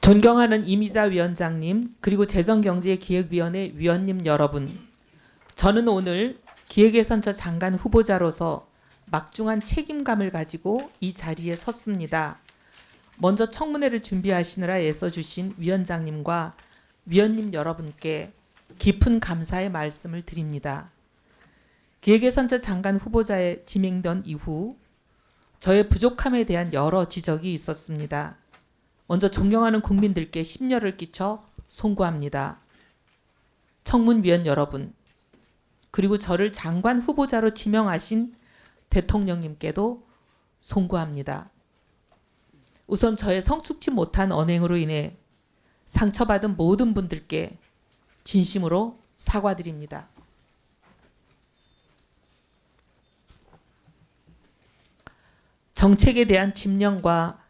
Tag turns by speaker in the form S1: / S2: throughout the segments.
S1: 존경하는 이미자 위원장님, 그리고 재정경제기획위원회 위원님 여러분, 저는 오늘 기획예산처 장관 후보자로서 막중한 책임감을 가지고 이 자리에 섰습니다. 먼저 청문회를 준비하시느라 애써주신 위원장님과 위원님 여러분께 깊은 감사의 말씀을 드립니다. 기획예산처 장관 후보자에 지명된 이후 저의 부족함에 대한 여러 지적이 있었습니다. 먼저 존경하는 국민들께 심려를 끼쳐 송구합니다. 청문위원 여러분, 그리고 저를 장관 후보자로 지명하신 대통령님께도 송구합니다. 우선 저의 성숙지 못한 언행으로 인해 상처받은 모든 분들께 진심으로 사과드립니다. 정책에 대한 집념과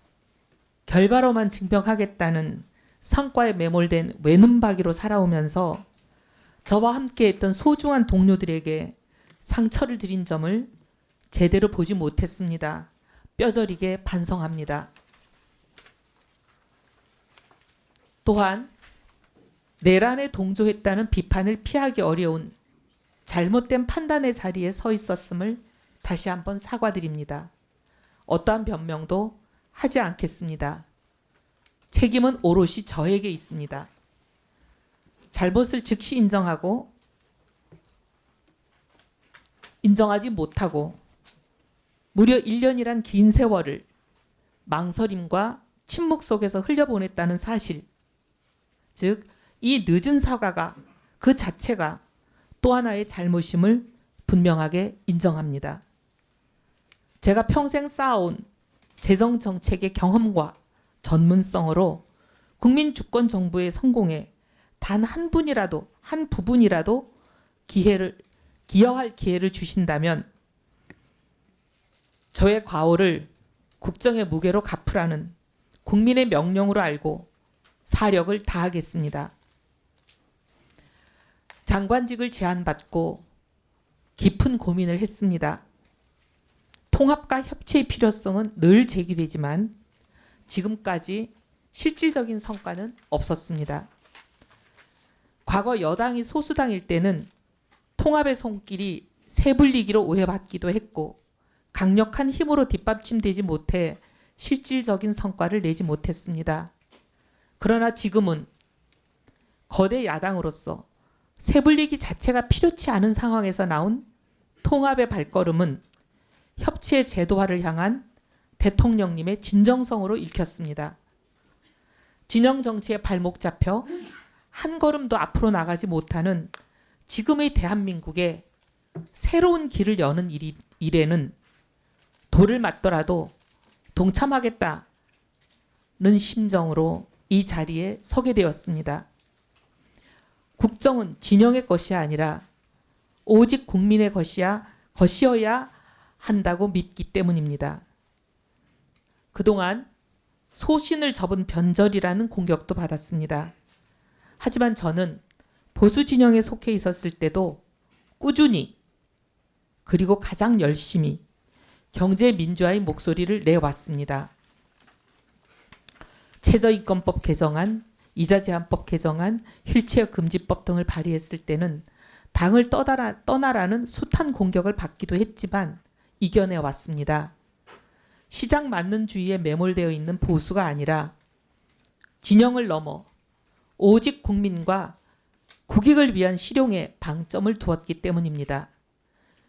S1: 결과로만 증명하겠다는 성과에 매몰된 외눈박이로 살아오면서 저와 함께했던 소중한 동료들에게 상처를 드린 점을 제대로 보지 못했습니다. 뼈저리게 반성합니다. 또한 내란에 동조했다는 비판을 피하기 어려운 잘못된 판단의 자리에 서 있었음을 다시 한번 사과드립니다. 어떠한 변명도 하지 않겠습니다. 책임은 오롯이 저에게 있습니다. 잘못을 즉시 인정하지 못하고 무려 1년이란 긴 세월을 망설임과 침묵 속에서 흘려보냈다는 사실, 즉 이 늦은 사과가 그 자체가 또 하나의 잘못임을 분명하게 인정합니다. 제가 평생 쌓아온 재정정책의 경험과 전문성으로 국민주권 정부의 성공에 단 한 분이라도, 한 부분이라도 기여할 기회를 주신다면 저의 과오를 국정의 무게로 갚으라는 국민의 명령으로 알고 사력을 다하겠습니다. 장관직을 제안받고 깊은 고민을 했습니다. 통합과 협치의 필요성은 늘 제기되지만 지금까지 실질적인 성과는 없었습니다. 과거 여당이 소수당일 때는 통합의 손길이 세불리기로 오해받기도 했고 강력한 힘으로 뒷받침되지 못해 실질적인 성과를 내지 못했습니다. 그러나 지금은 거대 야당으로서 세불리기 자체가 필요치 않은 상황에서 나온 통합의 발걸음은 협치의 제도화를 향한 대통령님의 진정성으로 읽혔습니다. 진영 정치에 발목 잡혀 한 걸음도 앞으로 나가지 못하는 지금의 대한민국에 새로운 길을 여는 일에는 돌을 맞더라도 동참하겠다는 심정으로 이 자리에 서게 되었습니다. 국정은 진영의 것이 아니라 오직 국민의 것이어야 한다고 믿기 때문입니다. 그동안 소신을 접은 변절이라는 공격도 받았습니다. 하지만 저는 보수 진영에 속해 있었을 때도 꾸준히 그리고 가장 열심히 경제민주화의 목소리를 내왔습니다. 최저임금법 개정안, 이자제한법 개정안, 휠체어 금지법 등을 발의했을 때는 당을 떠나라는 숱한 공격을 받기도 했지만 이겨내 왔습니다. 시장 만능주의에 매몰되어 있는 보수가 아니라 진영을 넘어 오직 국민과 국익을 위한 실용에 방점을 두었기 때문입니다.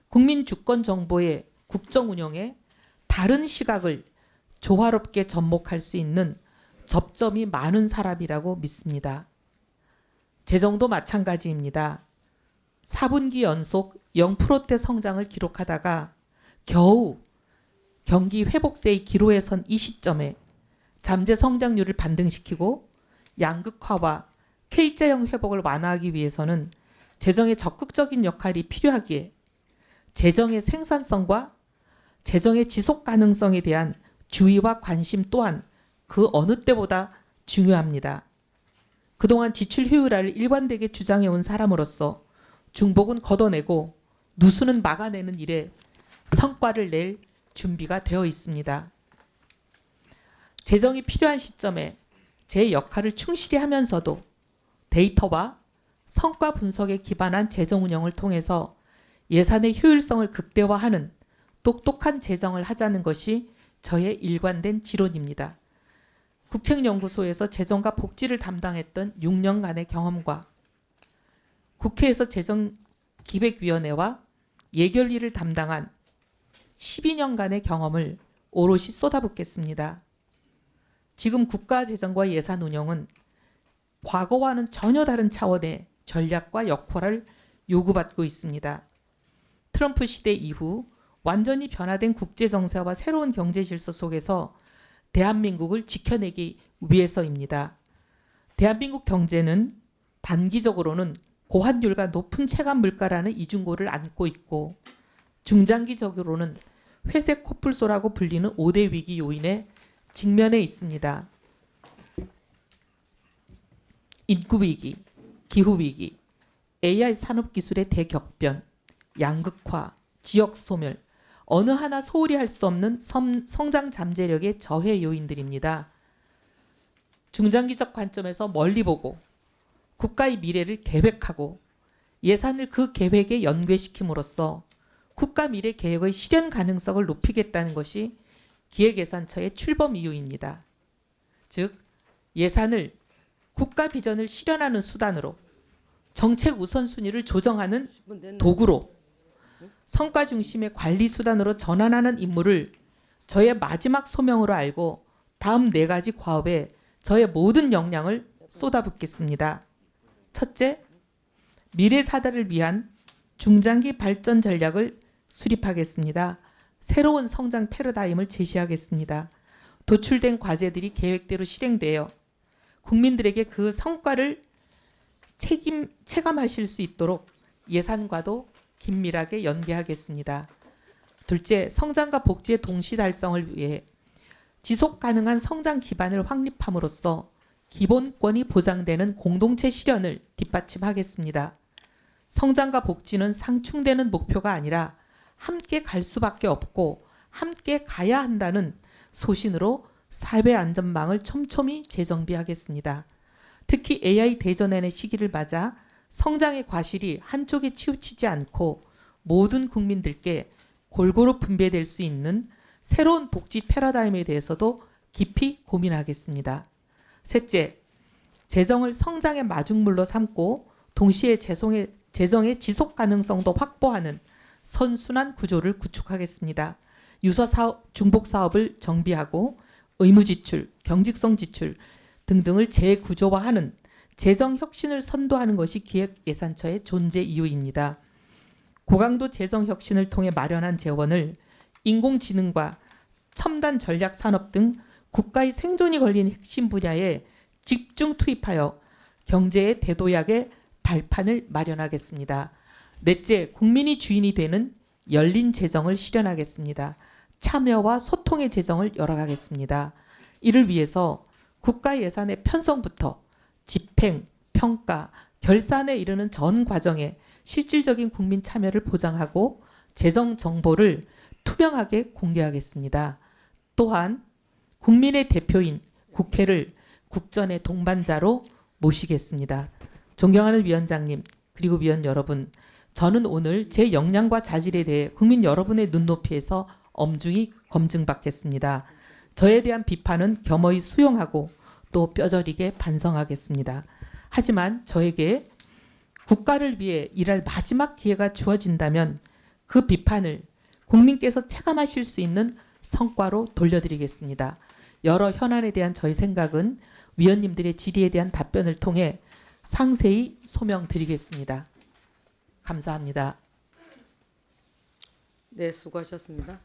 S1: 국민주권정보의 국정운영에 다른 시각을 조화롭게 접목할 수 있는 접점이 많은 사람이라고 믿습니다. 재정도 마찬가지입니다. 4분기 연속 0%대 성장을 기록하다가 겨우 경기 회복세의 기로에 선 이 시점에 잠재 성장률을 반등시키고 양극화와 K자형 회복을 완화하기 위해서는 재정의 적극적인 역할이 필요하기에 재정의 생산성과 재정의 지속 가능성에 대한 주의와 관심 또한 그 어느 때보다 중요합니다. 그동안 지출 효율화를 일관되게 주장해온 사람으로서 중복은 걷어내고 누수는 막아내는 일에 성과를 낼 준비가 되어 있습니다. 재정이 필요한 시점에 제 역할을 충실히 하면서도 데이터와 성과 분석에 기반한 재정 운영을 통해서 예산의 효율성을 극대화하는 똑똑한 재정을 하자는 것이 저의 일관된 지론입니다. 국책연구소에서 재정과 복지를 담당했던 6년간의 경험과 국회에서 재정기획위원회와 예결위를 담당한 12년간의 경험을 오롯이 쏟아붓겠습니다. 지금 국가재정과 예산 운영은 과거와는 전혀 다른 차원의 전략과 역할을 요구받고 있습니다. 트럼프 시대 이후 완전히 변화된 국제정세와 새로운 경제질서 속에서 대한민국을 지켜내기 위해서입니다. 대한민국 경제는 단기적으로는 고환율과 높은 체감 물가라는 이중고를 안고 있고 중장기적으로는 회색 코뿔소라고 불리는 5대 위기 요인에 직면해 있습니다. 인구위기, 기후위기, AI 산업기술의 대격변, 양극화, 지역소멸, 어느 하나 소홀히 할 수 없는 성장 잠재력의 저해 요인들입니다. 중장기적 관점에서 멀리 보고 국가의 미래를 계획하고 예산을 그 계획에 연계시킴으로써 국가 미래 계획의 실현 가능성을 높이겠다는 것이 기획예산처의 출범 이유입니다. 즉 예산을 국가 비전을 실현하는 수단으로 정책 우선순위를 조정하는 도구로 성과 중심의 관리 수단으로 전환하는 임무를 저의 마지막 소명으로 알고 다음 4가지 과업에 저의 모든 역량을 쏟아붓겠습니다. 첫째, 미래 사대를 위한 중장기 발전 전략을 수립하겠습니다. 새로운 성장 패러다임을 제시하겠습니다. 도출된 과제들이 계획대로 실행되어 국민들에게 그 성과를 체감하실 수 있도록 예산과도 긴밀하게 연계하겠습니다. 둘째, 성장과 복지의 동시 달성을 위해 지속 가능한 성장 기반을 확립함으로써 기본권이 보장되는 공동체 실현을 뒷받침하겠습니다. 성장과 복지는 상충되는 목표가 아니라 함께 갈 수밖에 없고 함께 가야 한다는 소신으로 사회 안전망을 촘촘히 재정비하겠습니다. 특히 AI 대전환의 시기를 맞아 성장의 과실이 한쪽에 치우치지 않고 모든 국민들께 골고루 분배될 수 있는 새로운 복지 패러다임에 대해서도 깊이 고민하겠습니다. 셋째, 재정을 성장의 마중물로 삼고 동시에 재정의 지속 가능성도 확보하는 선순환 구조를 구축하겠습니다. 유사 사업, 중복 사업을 정비하고 의무 지출, 경직성 지출 등등을 재구조화하는 재정 혁신을 선도하는 것이 기획예산처의 존재 이유입니다. 고강도 재정 혁신을 통해 마련한 재원을 인공지능과 첨단 전략 산업 등 국가의 생존이 걸린 핵심 분야에 집중 투입하여 경제의 대도약의 발판을 마련하겠습니다. 넷째, 국민이 주인이 되는 열린 재정을 실현하겠습니다. 참여와 소통의 재정을 열어가겠습니다. 이를 위해서 국가 예산의 편성부터 집행, 평가, 결산에 이르는 전 과정에 실질적인 국민 참여를 보장하고 재정 정보를 투명하게 공개하겠습니다. 또한 국민의 대표인 국회를 국전의 동반자로 모시겠습니다. 존경하는 위원장님 그리고 위원 여러분, 저는 오늘 제 역량과 자질에 대해 국민 여러분의 눈높이에서 엄중히 검증받겠습니다. 저에 대한 비판은 겸허히 수용하고 또 뼈저리게 반성하겠습니다. 하지만 저에게 국가를 위해 일할 마지막 기회가 주어진다면 그 비판을 국민께서 체감하실 수 있는 성과로 돌려드리겠습니다. 여러 현안에 대한 저희 생각은 위원님들의 질의에 대한 답변을 통해 상세히 소명드리겠습니다. 감사합니다.
S2: 네, 수고하셨습니다.